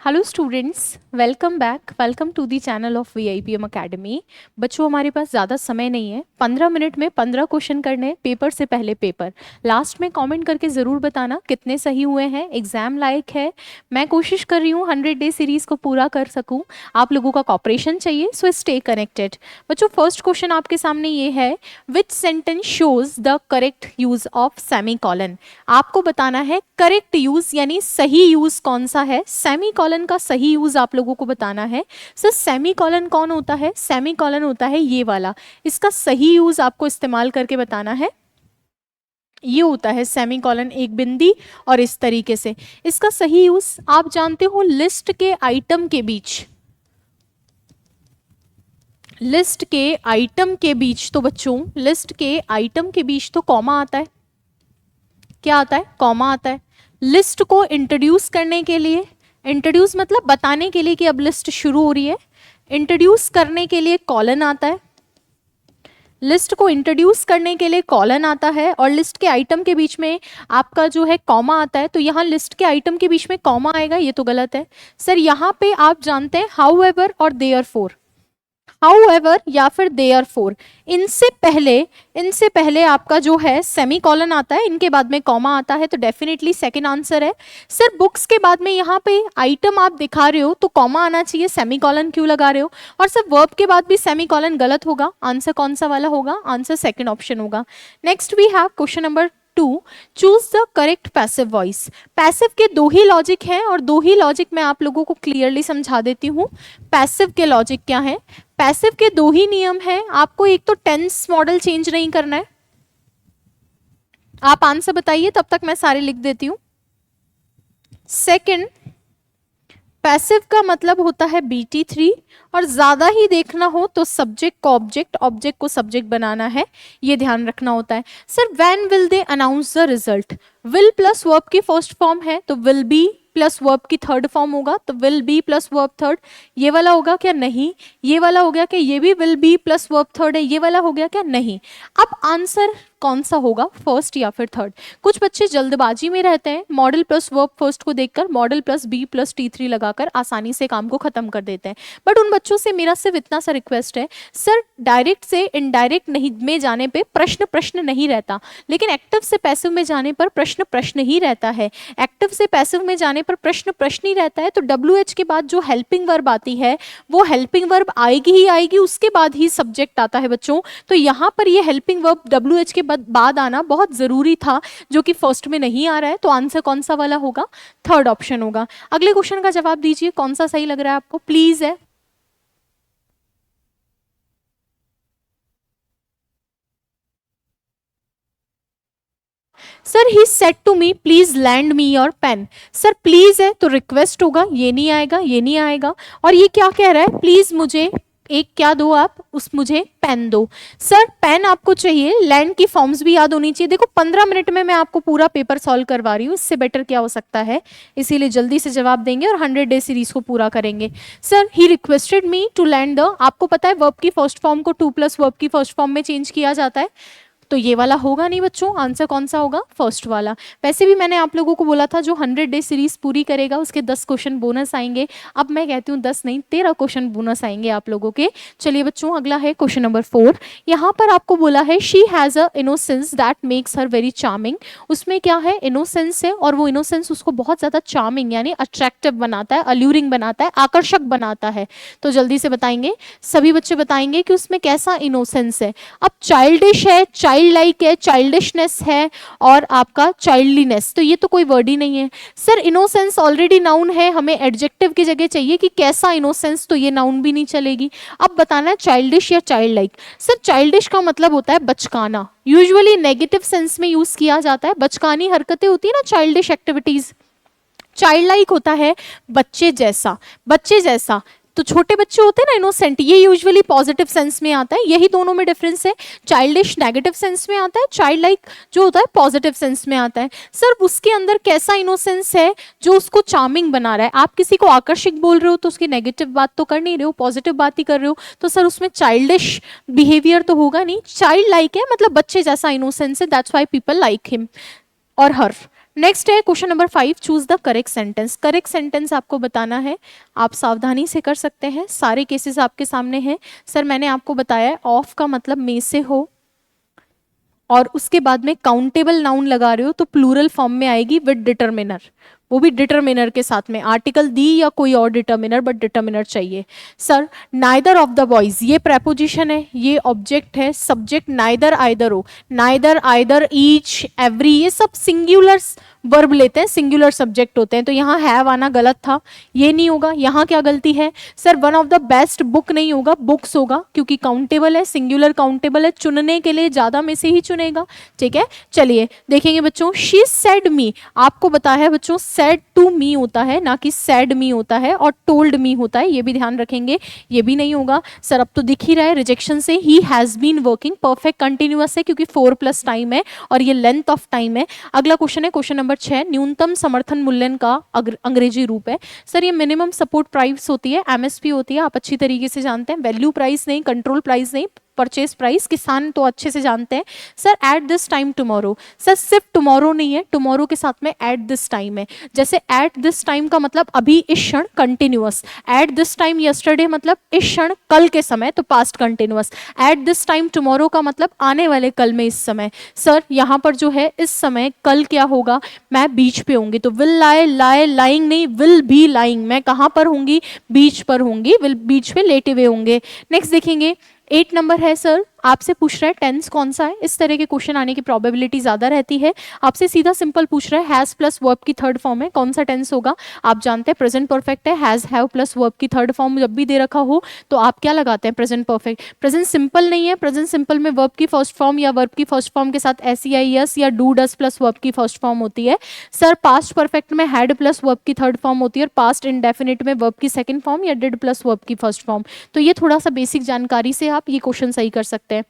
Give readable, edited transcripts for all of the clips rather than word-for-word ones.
Hello students, welcome back. Welcome to the channel of VIPM academy. बच्चों, हमारे पास ज़्यादा समय नहीं है। 15 मिनट में 15 क्वेश्चन करने हैं, पेपर से पहले पेपर। लास्ट में कमेंट करके ज़रूर बताना कितने सही हुए हैं। एग्जाम लायक है। मैं कोशिश कर रही हूँ 100 डे सीरीज़ को पूरा कर सकूँ। आप लोगों का कॉपरेशन चाहिए, सो स्टे कनेक्टेड। बच्चों, फर्स्ट क्वेश्चन आपके सामने ये है, विच sentence shows the correct use of semicolon. आपको बताना है करेक्ट यूज यानी सही यूज कौन सा है। सेमीकोलन का सही यूज आप लोगों को बताना है। सर, सेमीकोलन कौन होता है? सेमीकोलन होता है ये वाला। इसका सही यूज आपको इस्तेमाल करके बताना है। ये होता है सेमीकोलन, एक बिंदी और इस तरीके से। इसका सही यूज आप जानते हो, लिस्ट के आइटम के बीच, लिस्ट के आइटम के बीच तो बच्चों, लिस्ट के आइटम के बीच तो कॉमा आता है। क्या आता है? कॉमा आता है। लिस्ट को इंट्रोड्यूस करने के लिए, इंट्रोड्यूस मतलब बताने के लिए कि अब लिस्ट शुरू हो रही है, इंट्रोड्यूस करने के लिए कॉलन आता है। लिस्ट को इंट्रोड्यूस करने के लिए कॉलन आता है और लिस्ट के आइटम के बीच में आपका जो है कॉमा आता है। तो यहाँ लिस्ट के आइटम के बीच में कॉमा आएगा, ये तो गलत है। सर, यहाँ पे आप जानते हैं हाउएवर और देयरफॉर, हाउएवर या फिर देयरफॉर, इनसे पहले आपका जो है सेमीकोलन आता है, इनके बाद में कॉमा आता है, तो डेफिनेटली सेकंड आंसर है। सर, बुक्स के बाद में यहाँ पे आइटम आप दिखा रहे हो तो कॉमा आना चाहिए, सेमीकोलन क्यों लगा रहे हो? और सर, वर्ब के बाद भी सेमीकोलन गलत होगा। आंसर कौन सा वाला होगा? आंसर सेकंड ऑप्शन होगा। Next we have question number 2, choose the correct passive voice. Passive के दो ही लॉजिक हैं और दो ही लॉजिक मैं आप लोगों को क्लियरली समझा देती हूँ। पैसिव के लॉजिक क्या है? पैसिव के दो ही नियम हैं। आपको एक तो टेंस मॉडल चेंज नहीं करना है। आप आंसर बताइए, तब तक मैं सारे लिख देती हूं। सेकंड, पैसिव का मतलब होता है BT3, और ज्यादा ही देखना हो तो सब्जेक्ट को ऑब्जेक्ट, ऑब्जेक्ट को सब्जेक्ट बनाना है, ये ध्यान रखना होता है। Sir, when will they announce the result, will plus verb की फर्स्ट फॉर्म है तो विल बी प्लस वर्ब की थर्ड फॉर्म होगा, तो will be plus verb third. ये वाला होगा क्या? नहीं। ये वाला हो गया क्या? ये भी will be plus verb third है। ये वाला हो गया क्या? नहीं। अब आंसर कौन सा होगा, फर्स्ट या फिर थर्ड? कुछ बच्चे जल्दबाजी में रहते हैं, मॉडल प्लस वर्ब फर्स्ट को देखकर model plus B plus T3 लगाकर आसानी से काम को खत्म कर देते हैं। बट उन बच्चों से मेरा सिर्फ इतना सा रिक्वेस्ट है, सर, डायरेक्ट से इनडायरेक्ट नहीं में जाने पे प्रश्न नहीं रहता, लेकिन एक्टिव से पैसिव में जाने पर प्रश्न ही रहता है। एक्टिव से पैसिव में जाने पर प्रश्न ही रहता है। तो WH के बाद जो हेल्पिंग वर्ब आती है वो हेल्पिंग वर्ब आएगी ही आएगी, उसके बाद ही सब्जेक्ट आता है बच्चों। तो यहाँ पर ये हेल्पिंग वर्ब WH के बाद आना बहुत जरूरी था, जो कि फर्स्ट में नहीं आ रहा है। तो आंसर कौन सा वाला होगा? थर्ड ऑप्शन होगा। अगले क्वेश्चन का जवाब दीजिए, कौन सा सही लग रहा है आपको, प्लीज है। Sir, he said to me please lend me your pen. Sir, please है तो रिक्वेस्ट होगा, ये नहीं आएगा, ये नहीं आएगा। और ये क्या कह रहा है? प्लीज मुझे एक क्या दो आप, उस मुझे पेन दो। सर, पेन आपको चाहिए, लैंड की फॉर्म्स भी याद होनी चाहिए। देखो, 15 मिनट में मैं आपको पूरा पेपर सॉल्व करवा रही हूँ, इससे बेटर क्या हो सकता है। इसीलिए जल्दी से जवाब देंगे और 100 डे सीरीज को पूरा करेंगे। Sir, he requested me to lend the, आपको पता है वर्ब की फर्स्ट फॉर्म को 2 प्लस वर्ब की फर्स्ट फॉर्म में चेंज किया जाता है, तो ये वाला होगा नहीं बच्चों। आंसर कौन सा होगा? फर्स्ट वाला। वैसे भी मैंने आप लोगों को बोला था जो 100 डे सीरीज पूरी करेगा उसके 10 क्वेश्चन बोनस आएंगे। अब मैं कहती हूँ 10 नहीं, 13 क्वेश्चन बोनस आएंगे आप लोगों के। चलिए बच्चों, अगला है क्वेश्चन नंबर 4। यहाँ पर आपको बोला है she has a innocence that makes her very charming. उसमें क्या है? इनोसेंस है, और वो इनोसेंस उसको बहुत ज्यादा चार्मिंग यानी अट्रैक्टिव बनाता है, अल्यूरिंग बनाता है, आकर्षक बनाता है। तो जल्दी से बताएंगे, सभी बच्चे बताएंगे कि उसमें कैसा इनोसेंस है। अब चाइल्डिश है, चाइल्ड लाइक है, चाइल्डिशनेस है, और आपका चाइल्डलीनेस, तो ये तो कोई वर्ड ही नहीं है। सर, इनोसेंस ऑलरेडी नाउन है, हमें एडजेक्टिव की जगह चाहिए कि कैसा इनोसेंस, तो ये नाउन भी नहीं चलेगी। अब बताना है चाइल्डिश या चाइल्ड लाइक। सर, चाइल्डिश का मतलब होता है बचकाना, यूजुअली नेगेटिव सेंस में यूज किया जाता है। बचकानी हरकतें होती है ना, चाइल्डिश एक्टिविटीज। चाइल्ड लाइक होता है बच्चे जैसा, बच्चे जैसा। तो छोटे बच्चे होते हैं ना इनोसेंट, ये यूजुअली पॉजिटिव सेंस में आता है। यही दोनों में डिफरेंस है। चाइल्डिश नेगेटिव सेंस में आता है, चाइल्ड लाइक जो होता है पॉजिटिव सेंस में आता है। सर, उसके अंदर कैसा इनोसेंस है जो उसको चार्मिंग बना रहा है? आप किसी को आकर्षक बोल रहे हो तो उसकी नेगेटिव बात तो कर नहीं रहे हो, पॉजिटिव बात ही कर रहे हो। तो सर, उसमें चाइल्डिश बिहेवियर तो होगा नहीं। चाइल्ड लाइक है मतलब बच्चे जैसा इनोसेंस है, that's why people like him और हर। नेक्स्ट है question number 5, choose the correct sentence. Correct sentence आपको बताना है, आप सावधानी से कर सकते हैं, सारे केसेस आपके सामने हैं। सर मैंने आपको बताया है ऑफ का मतलब में से हो, और उसके बाद में काउंटेबल नाउन लगा रहे हो तो प्लूरल फॉर्म में आएगी विद डिटर्मिनर, वो भी डिटर्मिनर के साथ में, आर्टिकल दी या कोई और डिटर्मिनर, बट डिटर्मिनर चाहिए। Sir neither of the boys, ये प्रेपोजिशन है, ये ऑब्जेक्ट है, सब्जेक्ट नाइदर आइदर हो, नाइदर आइदर ईच एवरी, ये सब सिंगुलर वर्ब लेते हैं, सिंगुलर सब्जेक्ट होते हैं, तो यहाँ हैव आना गलत था, ये नहीं होगा। यहाँ क्या गलती है sir, one of the best book नहीं होगा, बुक्स होगा, क्योंकि काउंटेबल है, सिंगुलर काउंटेबल है, चुनने के लिए ज्यादा में से ही चुनेगा। ठीक है, चलिए देखेंगे बच्चों, शी सेड मी, आपको बताया है बच्चों सेड टू मी होता है, ना कि सेड मी होता है, और टोल्ड मी होता है, ये भी ध्यान रखेंगे, ये भी नहीं होगा। सर अब तो दिख ही रहा है रिजेक्शन से, he has been working, perfect continuous है क्योंकि 4+ टाइम है और ये लेंथ ऑफ टाइम है। अगला क्वेश्चन है क्वेश्चन नंबर 6, न्यूनतम समर्थन मूल्य का अंग्रेजी रूप है। सर ये मिनिमम सपोर्ट प्राइस होती है, एमएसपी होती है, आप अच्छी तरीके से जानते हैं, वैल्यू प्राइस नहीं, कंट्रोल प्राइस नहीं, परचेज प्राइस, किसान तो अच्छे से जानते हैं। Sir at this time tomorrow, sir सिर्फ टुमारो नहीं है, टुमारो के साथ में एट दिस टाइम है। जैसे एट दिस टाइम का मतलब अभी इस क्षण, continuous, at this time yesterday मतलब इस क्षण कल के समय, तो past continuous, at this time tomorrow का मतलब आने वाले कल में, इस समय। सर यहाँ पर जो है इस समय कल क्या होगा, मैं बीच पे होंगी, तो विल लाई, लाई लाइंग नहीं, विल बी लाइंग, मैं कहाँ पर होंगी, बीच पर होंगी, विल बीच पे लेटे हुए होंगे। नेक्स्ट देखेंगे 8 नंबर है, सर आपसे पूछ रहा है टेंस कौन सा है, इस तरह के क्वेश्चन आने की प्रोबेबिलिटी ज्यादा रहती है। आपसे सीधा सिंपल पूछ रहा है हैज प्लस वर्ब की थर्ड फॉर्म है, कौन सा टेंस होगा। आप जानते हैं प्रेजेंट परफेक्ट है, हैज हैव प्लस वर्ब की थर्ड फॉर्म जब भी दे रखा हो तो आप क्या लगाते हैं, प्रेजेंट परफेक्ट। प्रेजेंट सिंपल नहीं है, प्रेजेंट सिंपल में वर्ब की फर्स्ट फॉर्म या वर्ब की फर्स्ट फॉर्म के साथ एस या डू डस प्लस वर्ब की फर्स्ट फॉर्म होती है। सर पास्ट परफेक्ट में हैड प्लस वर्ब की थर्ड फॉर्म होती है, और पास्ट इंडेफिनिट में वर्ब की सेकंड फॉर्म या डिड प्लस वर्ब की फर्स्ट फॉर्म। तो ये थोड़ा सा बेसिक जानकारी से आप ये क्वेश्चन सही कर सकते हैं।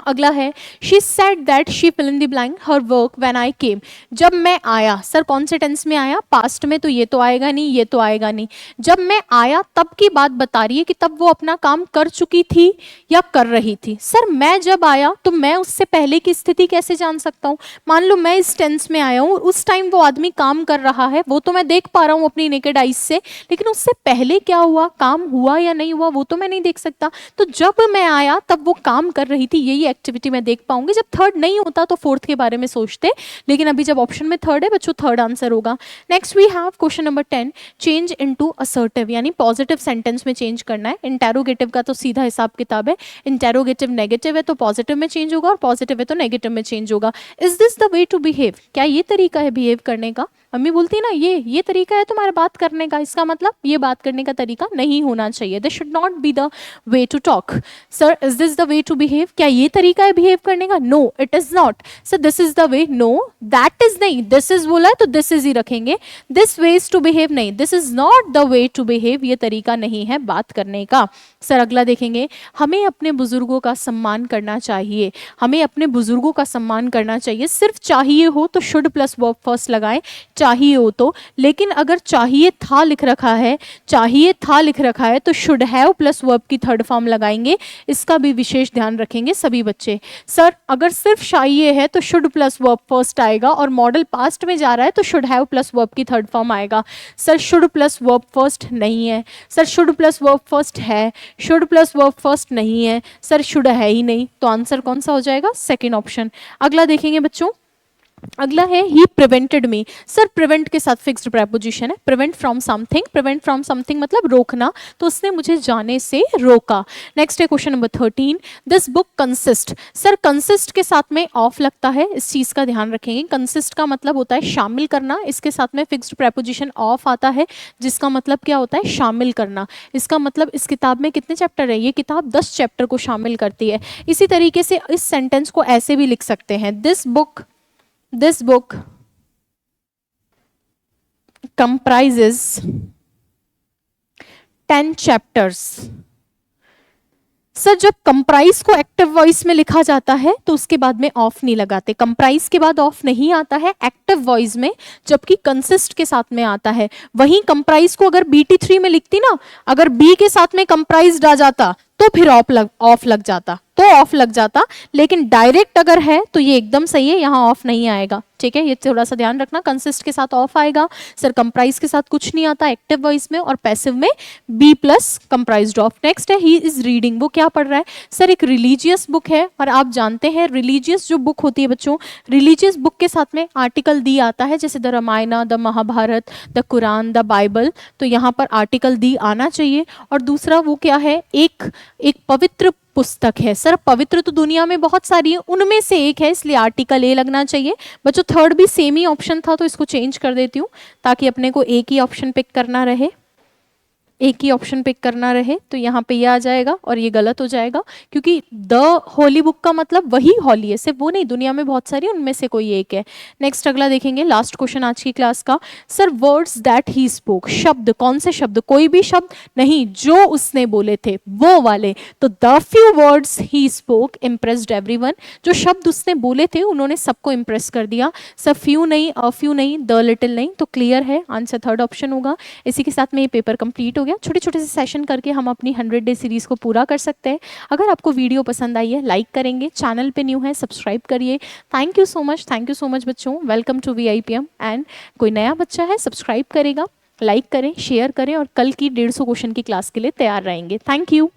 अगला है she said that she fill in the blank her work when I came, जब मैं आया। सर कौन से टेंस में आया, पास्ट में, तो ये तो आएगा नहीं, ये तो आएगा नहीं। जब मैं आया तब की बात बता रही है कि तब वो अपना काम कर चुकी थी या कर रही थी। सर मैं जब आया तो मैं उससे पहले की स्थिति कैसे जान सकता हूँ। मान लो मैं इस टेंस में आया हूँ, उस टाइम वो आदमी काम कर रहा है, वो तो मैं देख पा रहा हूँ अपनी नेकेड आइज से, लेकिन उससे पहले क्या हुआ, काम हुआ या नहीं हुआ, वो तो मैं नहीं देख सकता। तो जब मैं आया तब वो काम कर रही थी, यही एक्टिविटी में देख पाऊंगी। जब थर्ड नहीं होता तो फोर्थ के बारे में सोचते, लेकिन अभी जब ऑप्शन में थर्ड है बच्चों, थर्ड आंसर होगा। Next we have question number 10, change into assertive, यानी पॉजिटिव सेंटेंस में चेंज करना है। इंटेरोगेटिव का तो सीधा हिसाब किताब है, इंटेरोगेटिव नेगेटिव है तो पॉजिटिव में चेंज होगा, और पॉजिटिव है तो नेगेटिव में चेंज होगा। Is this the way to behave, क्या ये तरीका है बिहेव करने का। मम्मी बोलती है ना ये तरीका है तुम्हारा बात करने का, इसका मतलब ये बात करने का तरीका नहीं होना चाहिए, this should not be the way to talk. Sir is this the way to behave, क्या ये तरीका है बिहेव करने का, no it is not. Sir this is the way, no that is नहीं, दिस इज बोला है तो दिस इज ही रखेंगे, दिस वेज टू बिहेव नहीं, this is not the way to behave, ये तरीका नहीं है बात करने का। सर अगला देखेंगे, हमें अपने बुजुर्गों का सम्मान करना चाहिए, हमें अपने बुजुर्गों का सम्मान करना चाहिए। सिर्फ चाहिए हो तो शुड प्लस वर्ब फर्स्ट लगाएं, चाहिए हो तो, लेकिन अगर चाहिए था लिख रखा है, चाहिए था लिख रखा है तो शुड हैव प्लस वर्ब की थर्ड फॉर्म लगाएंगे, इसका भी विशेष ध्यान रखेंगे सभी बच्चे। सर अगर सिर्फ चाहिए है तो शुड प्लस वर्ब फर्स्ट आएगा, और मॉडल पास्ट में जा रहा है तो शुड हैव प्लस वर्ब की थर्ड फॉर्म आएगा। Sir should plus verb first नहीं है, sir should plus verb first है, शुड प्लस वर्ब फर्स्ट नहीं है, सर शुड है ही नहीं, तो आंसर कौन सा हो जाएगा, सेकेंड ऑप्शन। अगला देखेंगे बच्चों, अगला है ही प्रिवेंटेड मी। सर प्रिवेंट के साथ फिक्स्ड प्रेपोजिशन है, prevent from something, prevent from something मतलब रोकना, तो उसने मुझे जाने से रोका। नेक्स्ट है question number 13, this book consist. Sir consist के साथ में ऑफ लगता है, इस चीज का ध्यान रखेंगे। कंसिस्ट का मतलब होता है शामिल करना, इसके साथ में फिक्स्ड प्रेपोजिशन ऑफ आता है, जिसका मतलब क्या होता है, शामिल करना। इसका मतलब इस किताब में कितने चैप्टर है, ये किताब 10 चैप्टर को शामिल करती है। इसी तरीके से इस सेंटेंस को ऐसे भी लिख सकते हैं, This book comprises 10 chapters। Sir जब कंप्राइज को एक्टिव वॉइस में लिखा जाता है तो उसके बाद में ऑफ नहीं लगाते, कंप्राइज के बाद ऑफ नहीं आता है एक्टिव वॉइस में, जबकि कंसिस्ट के साथ में आता है। वहीं कंप्राइज को अगर BT3 में लिखती ना, अगर बी के साथ में कंप्राइज्ड आ जाता तो फिर ऑफ लग जाता, तो तो ऑफ लग जाता, लेकिन डायरेक्ट अगर है तो ये एकदम सही है, यहाँ ऑफ नहीं आएगा। ठीक है, ये थोड़ा सा ध्यान रखना, कंसिस्ट के साथ ऑफ आएगा सर, कंप्राइज के साथ कुछ नहीं आता एक्टिव वॉइस में, और पैसिव में be plus comprised of. Next है ही इज रीडिंग, वो क्या पढ़ रहा है सर, एक रिलीजियस बुक है, और आप जानते हैं रिलीजियस जो बुक होती है बच्चों, रिलीजियस बुक के साथ में आर्टिकल दी आता है, जैसे the Ramayana, the Mahabharata, the Quran, the Bible, तो यहाँ पर आर्टिकल दी आना चाहिए। और दूसरा वो क्या है, एक पवित्र पुस्तक है सर, पवित्र तो दुनिया में बहुत सारी है, उनमें से एक है, इसलिए आर्टिकल ए लगना चाहिए। बच्चों थर्ड भी सेम ही ऑप्शन था, तो इसको चेंज कर देती हूँ ताकि अपने को एक ही ऑप्शन पिक करना रहे, एक ही ऑप्शन पिक करना रहे। तो यहाँ पे ये आ जाएगा और ये गलत हो जाएगा, क्योंकि द होली बुक का मतलब वही होली है, सिर्फ वो नहीं, दुनिया में बहुत सारी, उनमें से कोई एक है। नेक्स्ट अगला देखेंगे, लास्ट क्वेश्चन आज की क्लास का, sir words that he spoke, शब्द, कौन से शब्द, कोई भी शब्द नहीं, जो उसने बोले थे वो वाले। तो the few words he spoke impressed everyone, जो शब्द उसने बोले थे उन्होंने सबको इम्प्रेस कर दिया। सब फ्यू नहीं, अ फ्यू नहीं, द लिटिल नहीं, तो क्लियर है, आंसर थर्ड ऑप्शन होगा। इसी के साथ में ये पेपर कंप्लीट हो गया। छोटे छोटे से सेशन करके हम अपनी 100 डे सीरीज को पूरा कर सकते हैं। अगर आपको वीडियो पसंद आई है लाइक करेंगे, चैनल पे न्यू है सब्सक्राइब करिए। थैंक यू सो मच बच्चों, वेलकम टू VIPM। एंड कोई नया बच्चा है सब्सक्राइब करेगा, लाइक करें, शेयर करें, और कल की 150 क्वेश्चन की क्लास के लिए तैयार रहेंगे। Thank you.